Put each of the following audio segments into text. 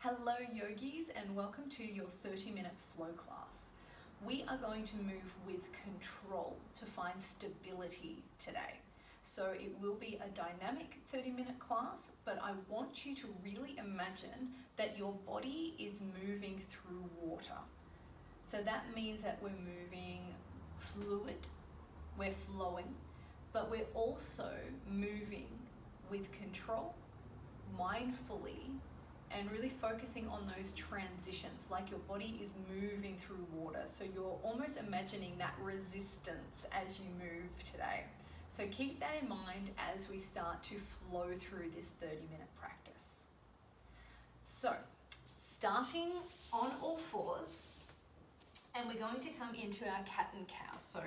Hello yogis, and welcome to your 30-minute flow class. We are going to move with control to find stability today. So it will be a dynamic 30-minute class, but I want you to really imagine that your body is moving through water. So that means that we're moving fluid, we're flowing, but we're also moving with control, mindfully, and really focusing on those transitions, like your body is moving through water. So you're almost imagining that resistance as you move today. So keep that in mind as we start to flow through this 30-minute practice. So starting on all fours, and we're going to come into our cat and cow. So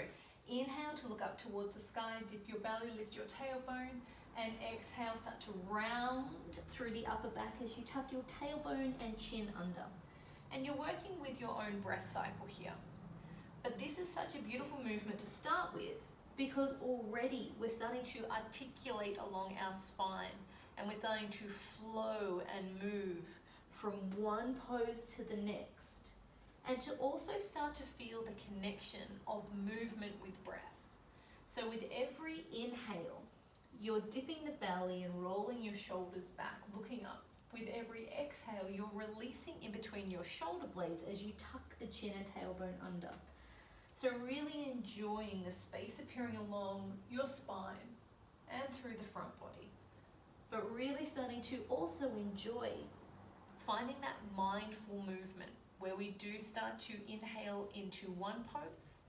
inhale to look up towards the sky, dip your belly, lift your tailbone, and exhale, start to round through the upper back as you tuck your tailbone and chin under. And you're working with your own breath cycle here. But this is such a beautiful movement to start with because already we're starting to articulate along our spine and we're starting to flow and move from one pose to the next. And to also start to feel the connection of movement with breath. So with every inhale, you're dipping the belly and rolling your shoulders back, looking up. With every exhale, you're releasing in between your shoulder blades as you tuck the chin and tailbone under. So really enjoying the space appearing along your spine and through the front body. But really starting to also enjoy finding that mindful movement where we do start to inhale into one pose,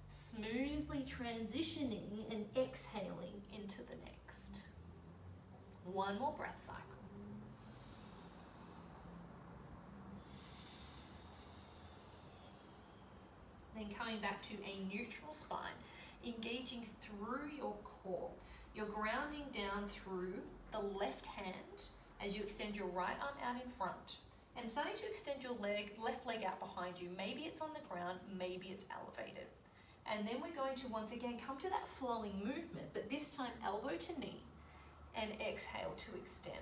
smoothly transitioning and exhaling into the next. One more breath cycle. Then coming back to a neutral spine, engaging through your core. You're grounding down through the left hand as you extend your right arm out in front and starting to extend your left leg out behind you. Maybe it's on the ground, maybe it's elevated. And then we're going to once again come to that flowing movement, but this time elbow to knee and exhale to extend.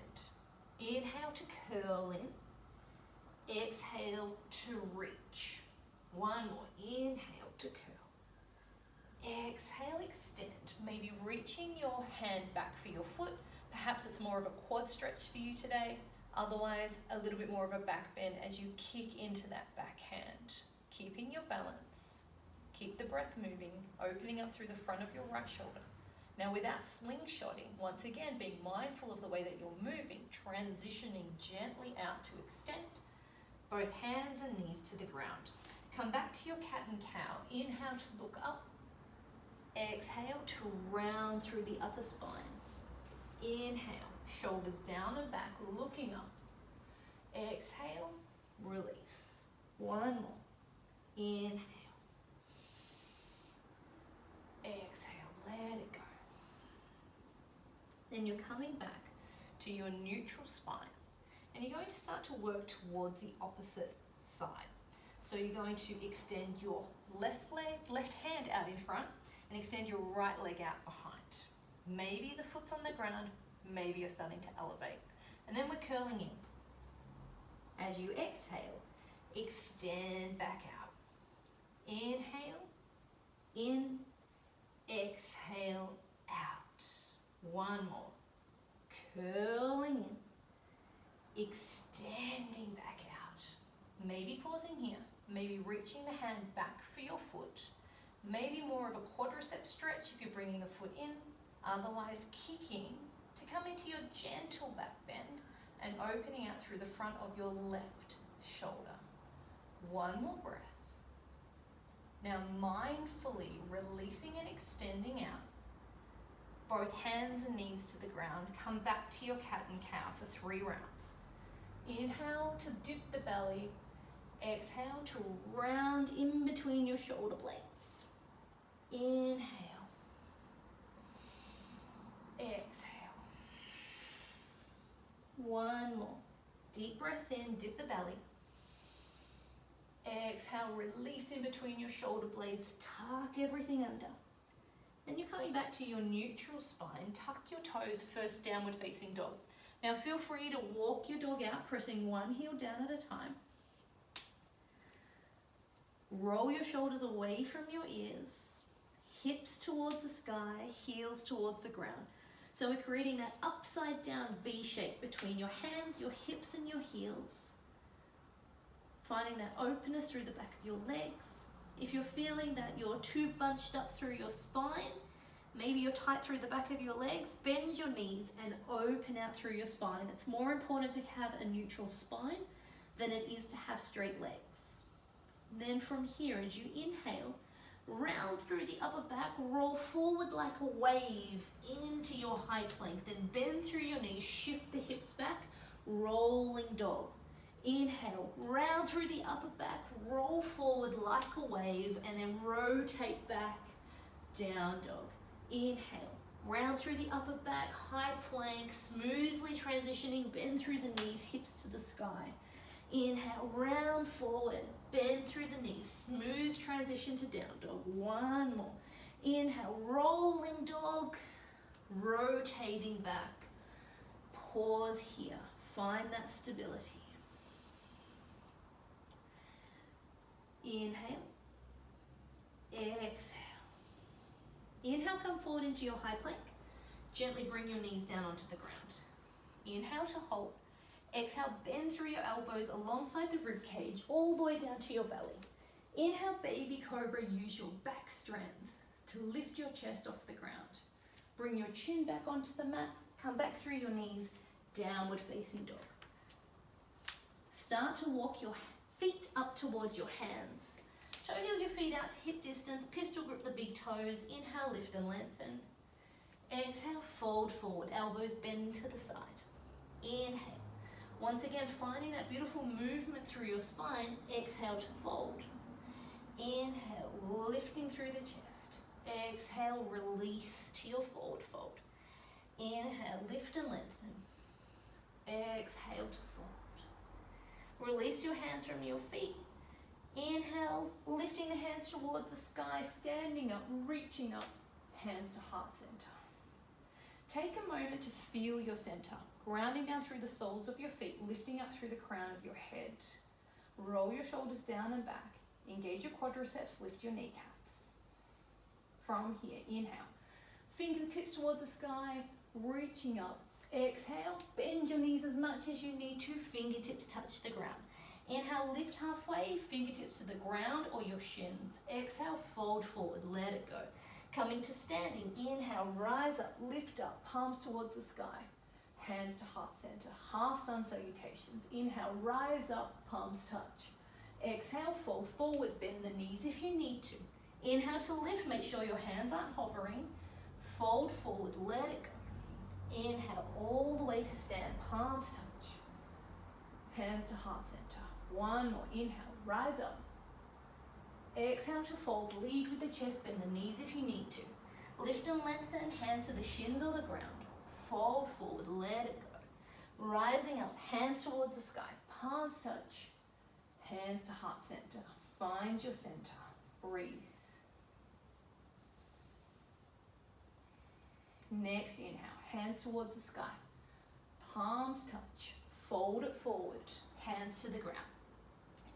Inhale to curl in, exhale to reach. One more, inhale to curl. Exhale, extend, maybe reaching your hand back for your foot. Perhaps it's more of a quad stretch for you today. Otherwise, a little bit more of a back bend as you kick into that back hand. Keeping your balance. Keep the breath moving, opening up through the front of your right shoulder. Now without slingshotting, once again, being mindful of the way that you're moving, transitioning gently out to extend, both hands and knees to the ground. Come back to your cat and cow. Inhale to look up. Exhale to round through the upper spine. Inhale, shoulders down and back, looking up. Exhale, release. One more. Inhale. Exhale, let it go. Then you're coming back to your neutral spine and you're going to start to work towards the opposite side. So you're going to extend your left hand out in front and extend your right leg out behind. Maybe the foot's on the ground, maybe you're starting to elevate. And then we're curling in. As you exhale, extend back out. Inhale, in, exhale, out. One more. Curling in, extending back out. Maybe pausing here, maybe reaching the hand back for your foot. Maybe more of a quadricep stretch if you're bringing the foot in. Otherwise, kicking to come into your gentle back bend and opening out through the front of your left shoulder. One more breath. Now mindfully releasing and extending out. Both hands and knees to the ground. Come back to your cat and cow for 3 rounds. Inhale to dip the belly. Exhale to round in between your shoulder blades. Inhale. Exhale. One more. Deep breath in, dip the belly. Exhale, release in between your shoulder blades, tuck everything under. Then you're coming back to your neutral spine, tuck your toes, first downward facing dog. Now feel free to walk your dog out, pressing one heel down at a time. Roll your shoulders away from your ears, hips towards the sky, heels towards the ground. So we're creating that upside down V shape between your hands, your hips and your heels. Finding that openness through the back of your legs. If you're feeling that you're too bunched up through your spine, maybe you're tight through the back of your legs, bend your knees and open out through your spine. It's more important to have a neutral spine than it is to have straight legs. Then from here, as you inhale, round through the upper back, roll forward like a wave into your high plank. Then bend through your knees, shift the hips back, rolling dog. Inhale, round through the upper back, roll forward like a wave, and then rotate back, down dog. Inhale, round through the upper back, high plank, smoothly transitioning, bend through the knees, hips to the sky. Inhale, round forward, bend through the knees, smooth transition to down dog. One more. Inhale, rolling dog, rotating back. Pause here, find that stability. Inhale, exhale. Inhale, come forward into your high plank. Gently bring your knees down onto the ground. Inhale to hold. Exhale, bend through your elbows alongside the rib cage, all the way down to your belly. Inhale, baby cobra, use your back strength to lift your chest off the ground. Bring your chin back onto the mat, come back through your knees, downward facing dog. Start to walk your feet up towards your hands. Toe heel your feet out to hip distance, pistol grip the big toes. Inhale, lift and lengthen. Exhale, fold forward, elbows bend to the side. Inhale. Once again, finding that beautiful movement through your spine. Exhale to fold. Inhale, lifting through the chest. Exhale, release to your forward fold. Inhale, lift and lengthen. Exhale to fold. Release your hands from your feet. Inhale, lifting the hands towards the sky, standing up, reaching up, hands to heart center. Take a moment to feel your center, grounding down through the soles of your feet, lifting up through the crown of your head. Roll your shoulders down and back. Engage your quadriceps, lift your kneecaps. From here, inhale. Fingertips towards the sky, reaching up. Exhale, bend your knees as much as you need to, fingertips touch the ground. Inhale, lift halfway, fingertips to the ground or your shins. Exhale, fold forward, let it go. Coming to standing, inhale, rise up, lift up, palms towards the sky. Hands to heart center, half sun salutations. Inhale, rise up, palms touch. Exhale, fold forward, bend the knees if you need to. Inhale to lift, make sure your hands aren't hovering. Fold forward, let it go. Inhale, all the way to stand, palms touch. Hands to heart center. One more, inhale, rise up. Exhale to fold, lead with the chest, bend the knees if you need to. Lift and lengthen, hands to the shins or the ground. Fold forward, let it go. Rising up, hands towards the sky, palms touch. Hands to heart center. Find your center. Breathe. Next inhale, hands towards the sky. Palms touch. Fold it forward. Hands to the ground.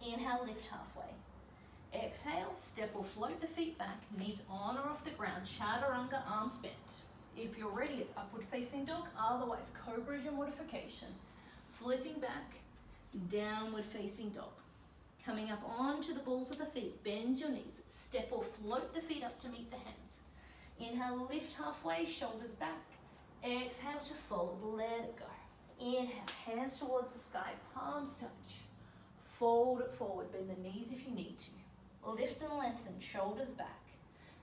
Inhale, lift halfway. Exhale, step or float the feet back, knees on or off the ground, chaturanga, arms bent. If you're ready, it's upward facing dog, otherwise cobra is your modification. Flipping back, downward facing dog. Coming up onto the balls of the feet, bend your knees, step or float the feet up to meet the hands. Inhale, lift halfway, shoulders back. Exhale to fold, let it go. Inhale, hands towards the sky, palms touch. Fold it forward, bend the knees if you need to. Lift and lengthen, shoulders back.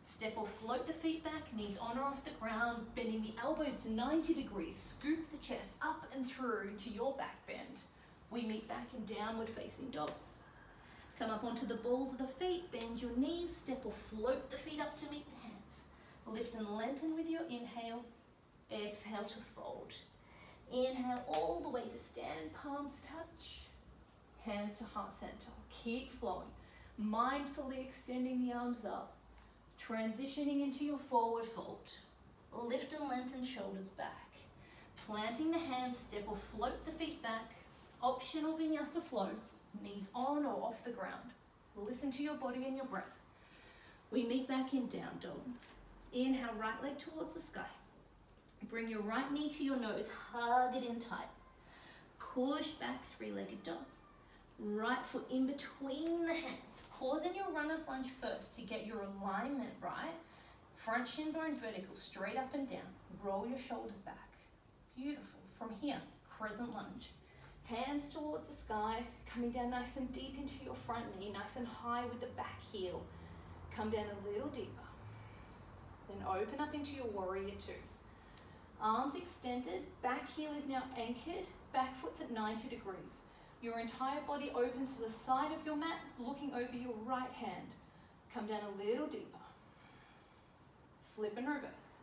Step or float the feet back, knees on or off the ground, bending the elbows to 90 degrees. Scoop the chest up and through to your back bend. We meet back in downward facing dog. Come up onto the balls of the feet, bend your knees, step or float the feet up to meet the hands. Lift and lengthen with your inhale. Exhale to fold. Inhale all the way to stand, palms touch. Hands to heart center. Keep flowing. Mindfully extending the arms up. Transitioning into your forward fold. Lift and lengthen, shoulders back. Planting the hands, step or float the feet back. Optional vinyasa flow, knees on or off the ground. Listen to your body and your breath. We meet back in down dog. Inhale, right leg towards the sky. Bring your right knee to your nose, hug it in tight. Push back, three-legged dog. Right foot in between the hands. Pause in your runner's lunge first to get your alignment right. Front shin bone vertical, straight up and down. Roll your shoulders back. Beautiful. From here, crescent lunge. Hands towards the sky, coming down nice and deep into your front knee, nice and high with the back heel. Come down a little deeper. Then open up into your warrior two. Arms extended, back heel is now anchored, back foot's at 90 degrees. Your entire body opens to the side of your mat, looking over your right hand. Come down a little deeper. Flip and reverse.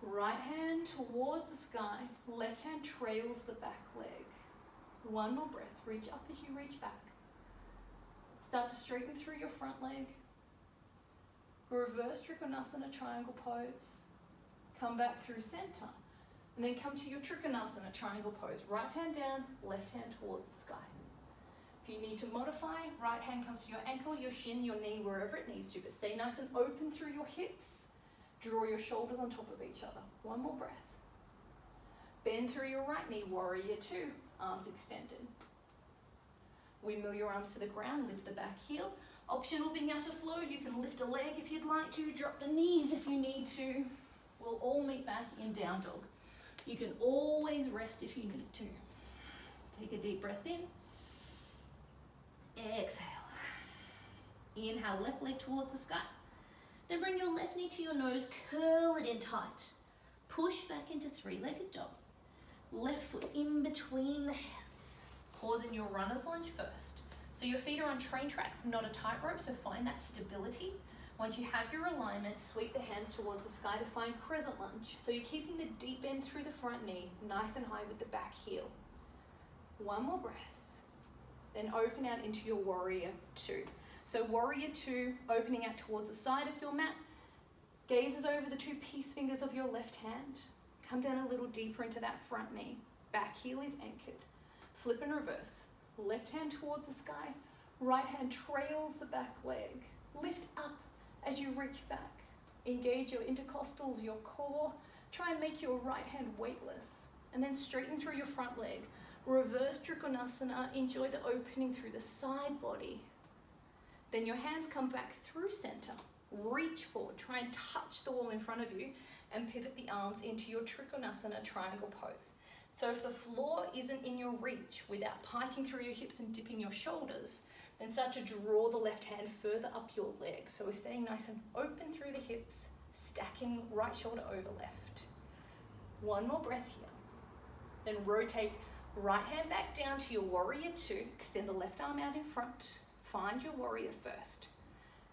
Right hand towards the sky, left hand trails the back leg. One more breath, reach up as you reach back. Start to straighten through your front leg. Reverse Trikonasana triangle pose. Come back through center. And then come to your Trikonasana triangle pose. Right hand down, left hand towards the sky. If you need to modify, right hand comes to your ankle, your shin, your knee, wherever it needs to. But stay nice and open through your hips. Draw your shoulders on top of each other. One more breath. Bend through your right knee, warrior two, arms extended. Windmill your arms to the ground, lift the back heel. Optional vinyasa flow, you can lift a leg if you'd like to, drop the knees if you need to. We'll all meet back in down dog. You can always rest if you need to. Take a deep breath in. Exhale. Inhale, left leg towards the sky. Then bring your left knee to your nose, curl it in tight. Push back into three-legged dog. Left foot in between the hands. Pause in your runner's lunge first. So your feet are on train tracks, not a tightrope, so find that stability. Once you have your alignment, sweep the hands towards the sky to find crescent lunge. So you're keeping the deep bend through the front knee, nice and high with the back heel. One more breath. Then open out into your warrior two. So warrior two, opening out towards the side of your mat, gazes over the two peace fingers of your left hand. Come down a little deeper into that front knee. Back heel is anchored. Flip and reverse. Left hand towards the sky. Right hand trails the back leg. Lift up as you reach back. Engage your intercostals, your core. Try and make your right hand weightless. And then straighten through your front leg. Reverse Trikonasana. Enjoy the opening through the side body. Then your hands come back through center. Reach forward. Try and touch the wall in front of you and pivot the arms into your Trikonasana triangle pose. So if the floor isn't in your reach without piking through your hips and dipping your shoulders, then start to draw the left hand further up your leg. So we're staying nice and open through the hips, stacking right shoulder over left. One more breath here. Then rotate right hand back down to your warrior two. Extend the left arm out in front. Find your warrior first.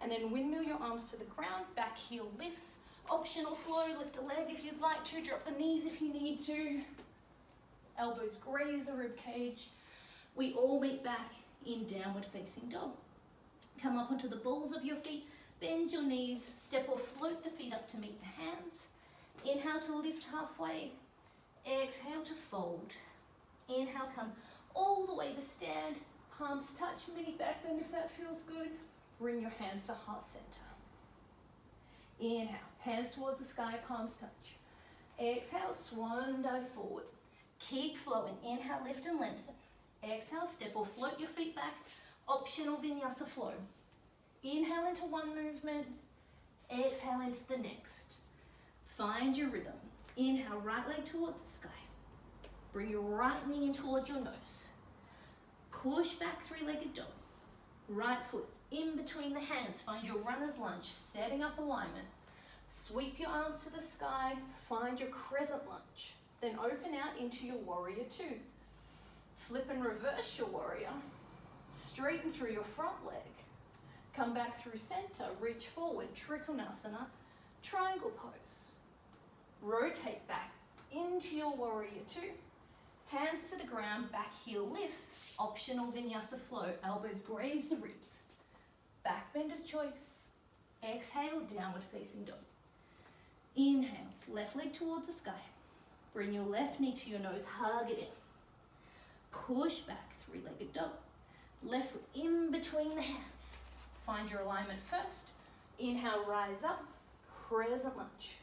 And then windmill your arms to the ground, back heel lifts. Optional flow, lift a leg if you'd like to, drop the knees if you need to. Elbows graze the rib cage. We all meet back in downward facing dog. Come up onto the balls of your feet, bend your knees, step or float the feet up to meet the hands. Inhale to lift halfway, exhale to fold. Inhale, come all the way to stand, palms touch, mini back bend if that feels good. Bring your hands to heart center. Inhale, hands towards the sky, palms touch. Exhale, swan dive forward. Keep flowing. Inhale, lift and lengthen. Exhale, step or float your feet back. Optional vinyasa flow. Inhale into one movement. Exhale into the next. Find your rhythm. Inhale, right leg towards the sky. Bring your right knee in towards your nose. Push back, three-legged dog. Right foot in between the hands. Find your runner's lunge, setting up alignment. Sweep your arms to the sky. Find your crescent lunge. Then open out into your warrior two. Flip and reverse your warrior. Straighten through your front leg. Come back through center, reach forward, Trikonasana, triangle pose. Rotate back into your warrior two. Hands to the ground, back heel lifts. Optional vinyasa flow, elbows graze the ribs. Back bend of choice. Exhale, downward facing dog. Inhale, left leg towards the sky. Bring your left knee to your nose, hug it in. Push back, three-legged dog. Left foot in between the hands. Find your alignment first. Inhale, rise up, crescent lunge.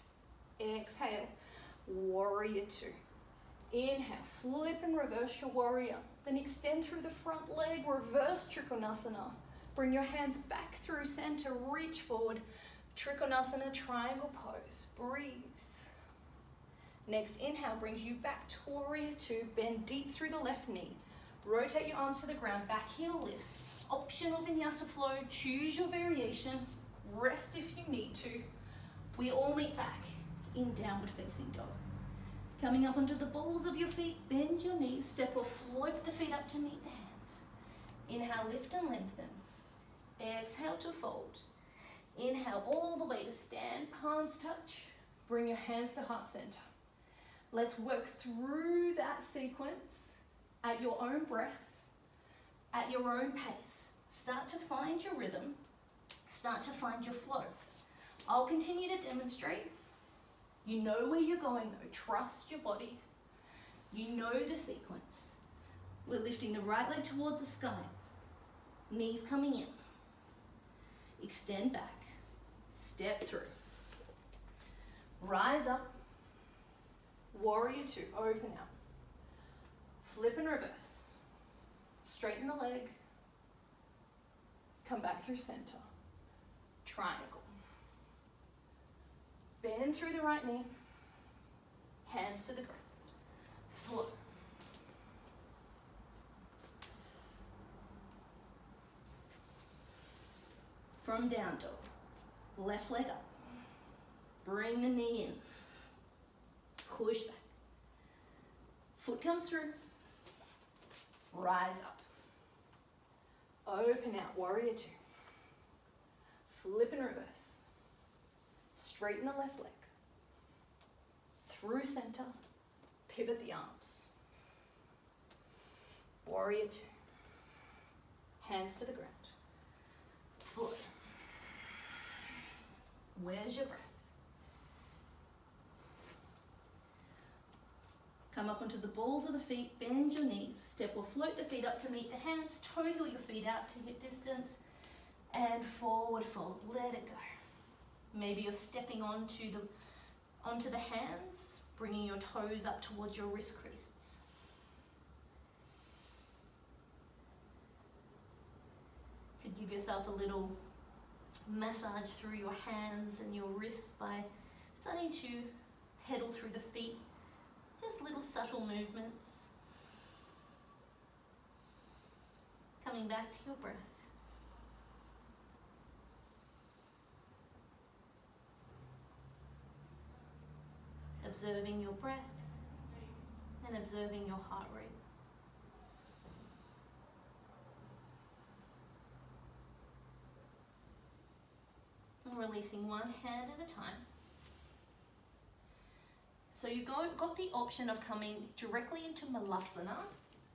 Exhale, warrior two. Inhale, flip and reverse your warrior. Then extend through the front leg, reverse Trikonasana. Bring your hands back through center, reach forward. Trikonasana, triangle pose. Breathe. Next inhale brings you back to warrior two. Bend deep through the left knee. Rotate your arm to the ground, back heel lifts. Optional vinyasa flow, choose your variation. Rest if you need to. We all meet back in downward facing dog. Coming up onto the balls of your feet, bend your knees, step or float the feet up to meet the hands. Inhale, lift and lengthen. Exhale to fold. Inhale all the way to stand, palms touch. Bring your hands to heart center. Let's work through that sequence at your own breath, at your own pace. Start to find your rhythm, start to find your flow. I'll continue to demonstrate. You know where you're going though, trust your body. You know the sequence. We're lifting the right leg towards the sky, knees coming in. Extend back, step through. Rise up, warrior two, open out. Flip and reverse. Straighten the leg. Come back through center. Triangle. Bend through the right knee. Hands to the ground. Flow. From down dog. Left leg up. Bring the knee in. Push back. Foot comes through. Rise up. Open out, warrior two. Flip and reverse. Straighten the left leg. Through center. Pivot the arms. Warrior two. Hands to the ground. Flow. Where's your breath? Come up onto the balls of the feet, bend your knees, step or float the feet up to meet the hands, toe heel your feet out to hip distance, and forward fold, let it go. Maybe you're stepping onto the hands, bringing your toes up towards your wrist creases. Could give yourself a little massage through your hands and your wrists by starting to pedal through the feet. Just little subtle movements. Coming back to your breath. Observing your breath and observing your heart rate. And releasing one hand at a time. So you've got the option of coming directly into Malasana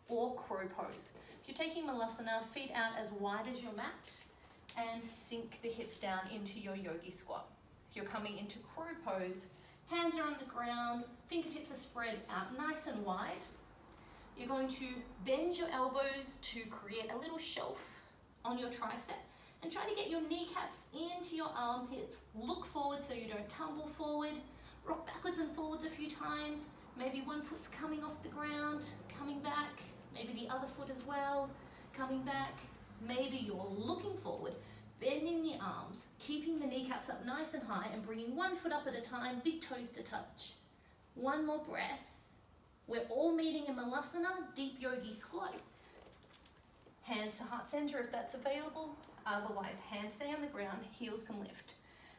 or crow pose. If you're taking Malasana, feet out as wide as your mat and sink the hips down into your yogi squat. If you're coming into crow pose, hands are on the ground, fingertips are spread out nice and wide. You're going to bend your elbows to create a little shelf on your tricep and try to get your kneecaps into your armpits. Look forward so you don't tumble forward. Rock backwards and forwards a few times. Maybe one foot's coming off the ground, coming back. Maybe the other foot as well, coming back. Maybe you're looking forward, bending the arms, keeping the kneecaps up nice and high and bringing one foot up at a time, big toes to touch. One more breath. We're all meeting in Malasana, deep yogi squat. Hands to heart center if that's available. Otherwise, hands stay on the ground, heels can lift.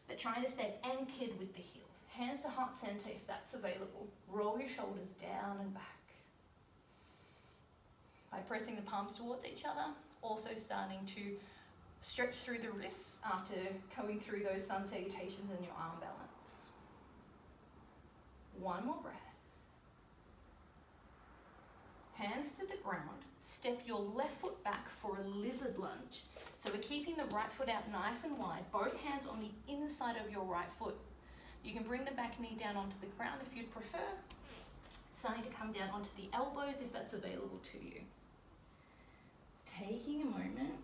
But trying to stay anchored with the heels. Hands to heart center if that's available. Roll your shoulders down and back. By pressing the palms towards each other, also starting to stretch through the wrists after going through those sun salutations and your arm balance. One more breath. Hands to the ground. Step your left foot back for a lizard lunge. So we're keeping the right foot out nice and wide, both hands on the inside of your right foot. You can bring the back knee down onto the ground if you'd prefer. Starting to come down onto the elbows if that's available to you. Taking a moment.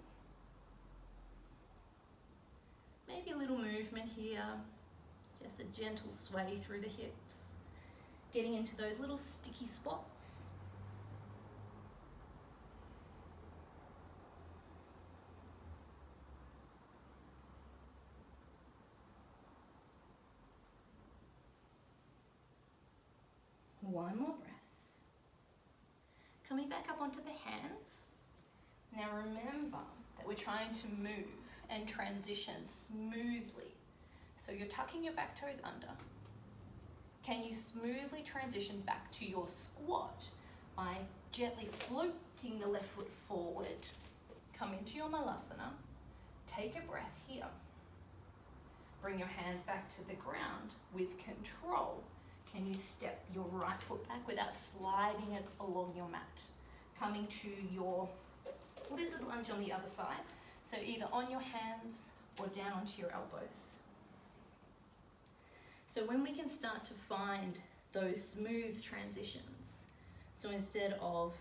Maybe a little movement here. Just a gentle sway through the hips. Getting into those little sticky spots. One more breath. Coming back up onto the hands. Now remember that we're trying to move and transition smoothly. So you're tucking your back toes under. Can you smoothly transition back to your squat by gently floating the left foot forward? Come into your malasana. Take a breath here. Bring your hands back to the ground with control. Can you step your right foot back without sliding it along your mat? Coming to your lizard lunge on the other side. So either on your hands or down onto your elbows. So when we can start to find those smooth transitions, so instead of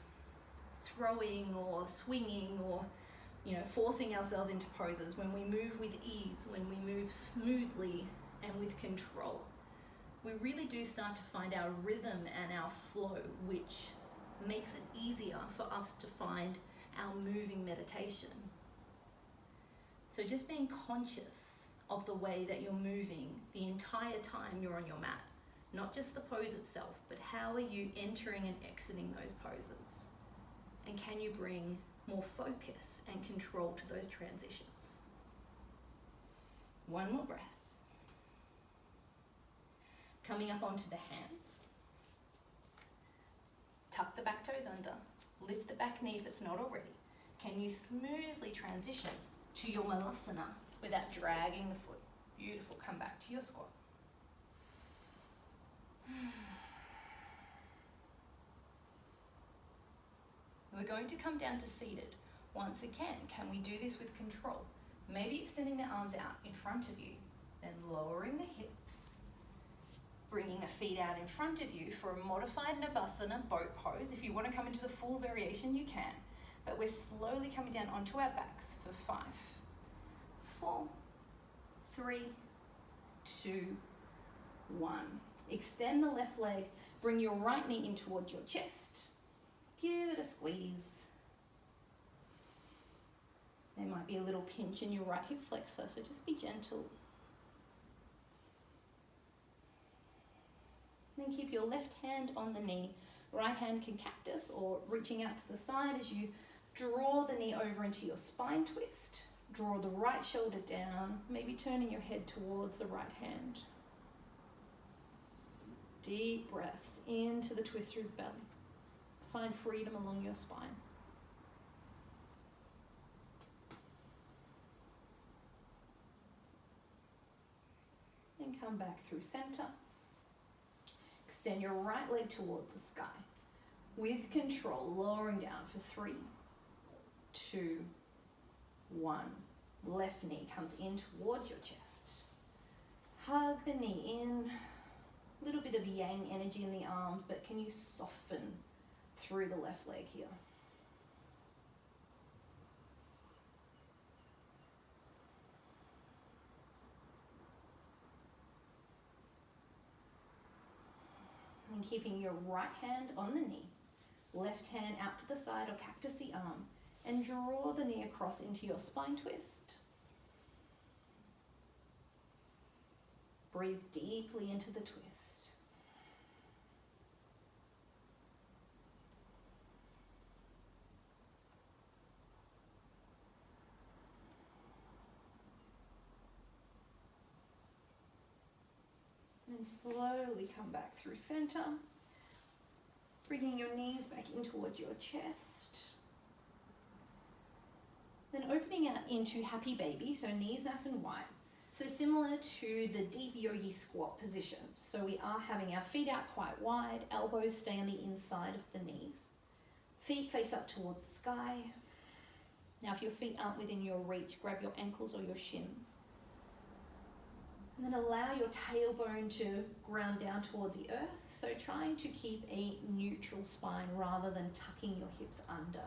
throwing or swinging or forcing ourselves into poses, when we move with ease, when we move smoothly and with control, we really do start to find our rhythm and our flow, which makes it easier for us to find our moving meditation. So just being conscious of the way that you're moving the entire time you're on your mat, not just the pose itself, but how are you entering and exiting those poses? And can you bring more focus and control to those transitions? One more breath. Coming up onto the hands. Tuck the back toes under. Lift the back knee if it's not already. Can you smoothly transition to your malasana without dragging the foot? Beautiful. Come back to your squat. We're going to come down to seated. Once again, can we do this with control? Maybe extending the arms out in front of you, then lowering the hips, bringing the feet out in front of you for a modified Navasana boat pose. If you want to come into the full variation, you can. But we're slowly coming down onto our backs for 5, 4, 3, 2, 1. Extend the left leg. Bring your right knee in towards your chest. Give it a squeeze. There might be a little pinch in your right hip flexor, so just be gentle. Then keep your left hand on the knee. Right hand can cactus or reaching out to the side as you draw the knee over into your spine twist. Draw the right shoulder down, maybe turning your head towards the right hand. Deep breaths into the twist through the belly. Find freedom along your spine. Then come back through center. Extend your right leg towards the sky. With control, lowering down for 3, 2, 1. Left knee comes in towards your chest. Hug the knee in. A little bit of yang energy in the arms, but can you soften through the left leg here? And keeping your right hand on the knee, left hand out to the side or cactus the arm, and draw the knee across into your spine twist. Breathe deeply into the twist. And slowly come back through center, bringing your knees back in towards your chest. Then opening out into happy baby, so knees nice and wide. So similar to the deep yogi squat position. So we are having our feet out quite wide, elbows stay on the inside of the knees. Feet face up towards sky. Now if your feet aren't within your reach, grab your ankles or your shins. And then allow your tailbone to ground down towards the earth. So trying to keep a neutral spine rather than tucking your hips under.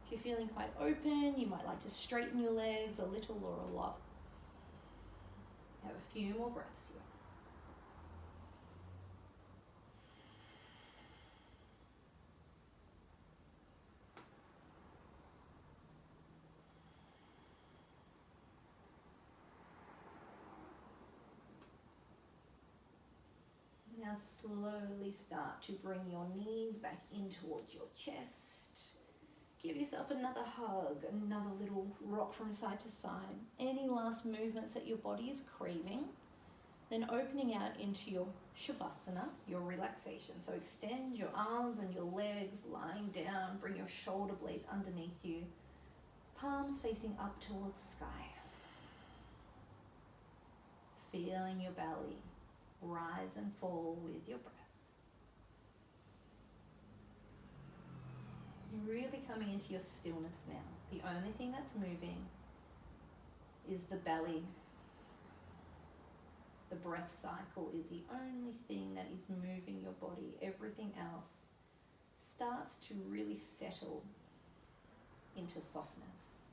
If you're feeling quite open, you might like to straighten your legs a little or a lot. Have a few more breaths here. Now slowly start to bring your knees back in towards your chest. Give yourself another hug, another little rock from side to side. Any last movements that your body is craving. Then opening out into your Shavasana, your relaxation. So extend your arms and your legs, lying down. Bring your shoulder blades underneath you. Palms facing up towards the sky. Feeling your belly rise and fall with your breath. You're really coming into your stillness now. The only thing that's moving is the belly. The breath cycle is the only thing that is moving your body. Everything else starts to really settle into softness.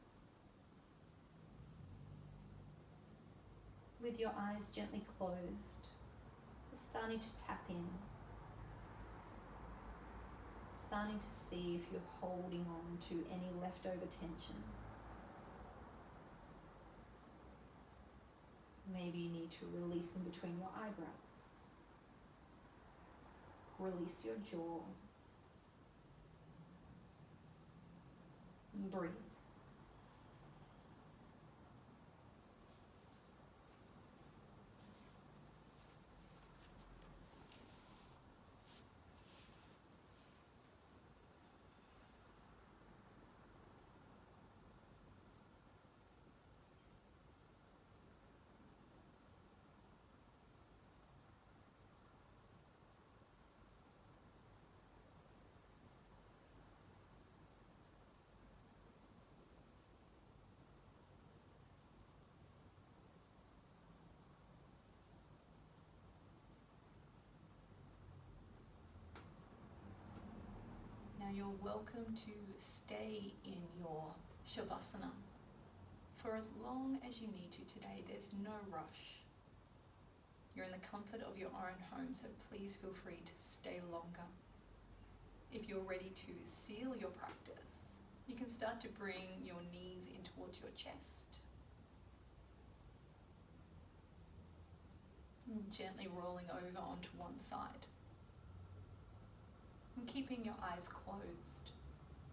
With your eyes gently closed, starting to tap in, starting to see if you're holding on to any leftover tension. Maybe you need to release in between your eyebrows. Release your jaw. And breathe. Now you're welcome to stay in your Shavasana for as long as you need to today. There's no rush. You're in the comfort of your own home, so please feel free to stay longer. If you're ready to seal your practice, you can start to bring your knees in towards your chest. And gently rolling over onto one side. And keeping your eyes closed.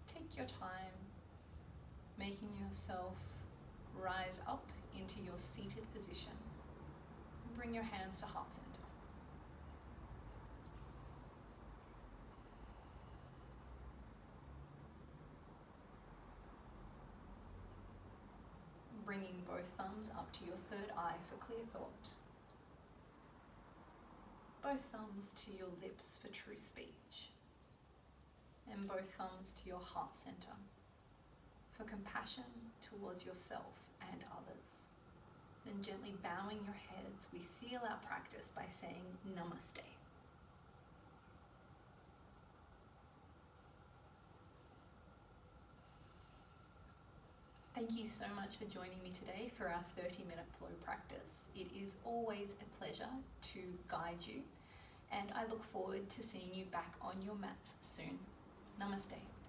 Take your time, making yourself rise up into your seated position. And bring your hands to heart center. Bringing both thumbs up to your third eye for clear thought. Both thumbs to your lips for true speech. And both thumbs to your heart center for compassion towards yourself and others. Then gently bowing your heads, we seal our practice by saying Namaste. Thank you so much for joining me today for our 30-minute flow practice. It is always a pleasure to guide you, and I look forward to seeing you back on your mats soon. Namaste.